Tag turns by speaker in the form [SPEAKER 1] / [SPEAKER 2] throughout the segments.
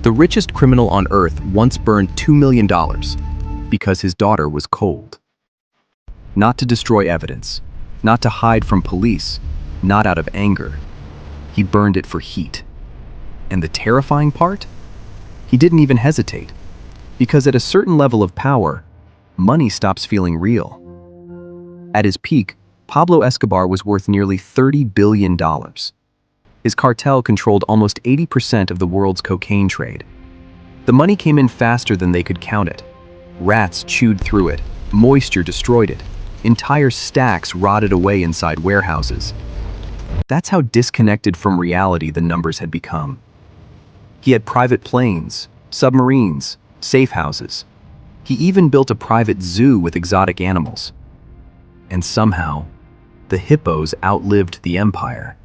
[SPEAKER 1] The richest criminal on earth once burned $2 million because his daughter was cold. Not to destroy evidence, not to hide from police, not out of anger. He burned it for heat. And the terrifying part? He didn't even hesitate, because at a certain level of power, money stops feeling real. At his peak, Pablo Escobar was worth nearly $30 billion. His cartel controlled almost 80% of the world's cocaine trade. The money came in faster than they could count it. Rats chewed through it, moisture destroyed it, entire stacks rotted away inside warehouses. That's how disconnected from reality the numbers had become. He had private planes, submarines, safe houses. He even built a private zoo with exotic animals. And somehow, the hippos outlived the empire.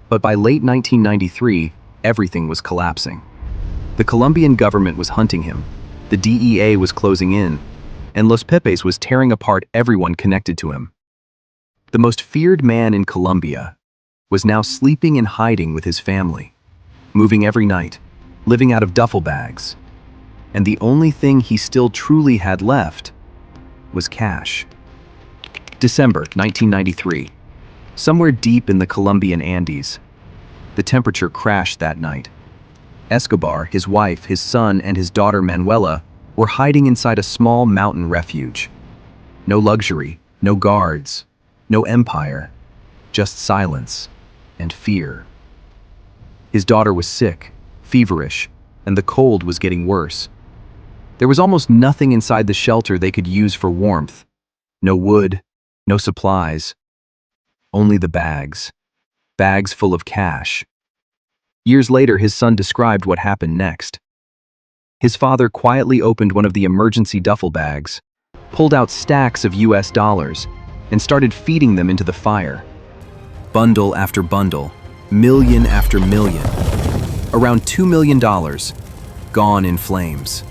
[SPEAKER 1] But by late 1993, everything was collapsing. The Colombian government was hunting him, the DEA was closing in, and Los Pepes was tearing apart everyone connected to him. The most feared man in Colombia was now sleeping and hiding with his family, moving every night, living out of duffel bags. And the only thing he still truly had left was cash. December 1993. Somewhere deep in the Colombian Andes, the temperature crashed that night. Escobar, his wife, his son, and his daughter Manuela were hiding inside a small mountain refuge. No luxury, no guards, no empire, just silence and fear. His daughter was sick, feverish, and the cold was getting worse. There was almost nothing inside the shelter they could use for warmth. No wood, no supplies. Only the bags full of cash. Years later, his son described what happened next. His father quietly opened one of the emergency duffel bags, pulled out stacks of US dollars, and started feeding them into the fire. Bundle after bundle, million after million. Around $2 million, gone in flames.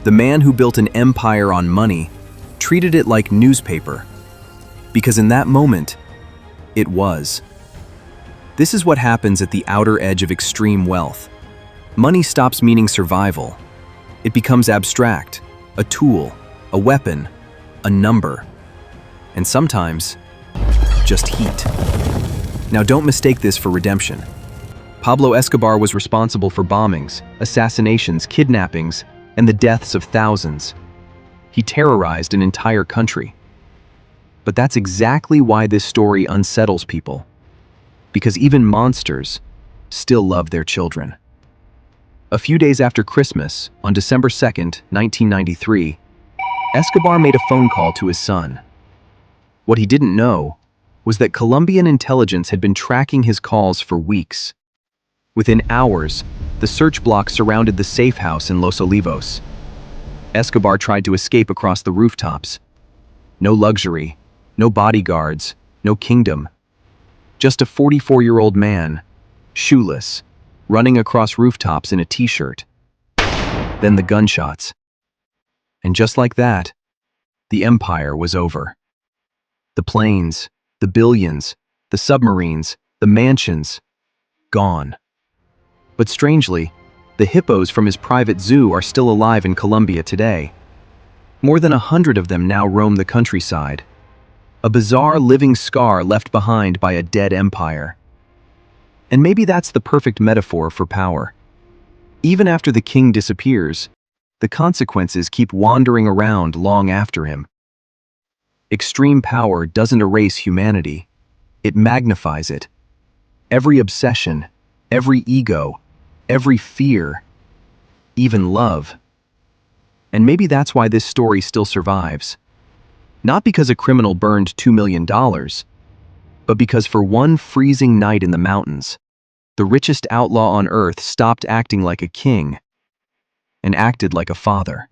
[SPEAKER 1] The man who built an empire on money treated it like newspaper, because in that moment, it was. This is what happens at the outer edge of extreme wealth. Money stops meaning survival. It becomes abstract, a tool, a weapon, a number, and sometimes, just heat. Now don't mistake this for redemption. Pablo Escobar was responsible for bombings, assassinations, kidnappings, and the deaths of thousands. He terrorized an entire country. But that's exactly why this story unsettles people. Because even monsters still love their children. A few days after Christmas, on December 2nd, 1993, Escobar made a phone call to his son. What he didn't know was that Colombian intelligence had been tracking his calls for weeks. Within hours, the search block surrounded the safe house in Los Olivos. Escobar tried to escape across the rooftops. No luxury, no bodyguards, no kingdom. Just a 44-year-old man, shoeless, running across rooftops in a t-shirt. Then the gunshots. And just like that, the empire was over. The planes, the billions, the submarines, the mansions, gone. But strangely, the hippos from his private zoo are still alive in Colombia today. More than 100 of them now roam the countryside. A bizarre living scar left behind by a dead empire. And maybe that's the perfect metaphor for power. Even after the king disappears, the consequences keep wandering around long after him. Extreme power doesn't erase humanity, it magnifies it. Every obsession, every ego, every fear, even love. And maybe that's why this story still survives. Not because a criminal burned $2 million, but because for one freezing night in the mountains, the richest outlaw on earth stopped acting like a king and acted like a father.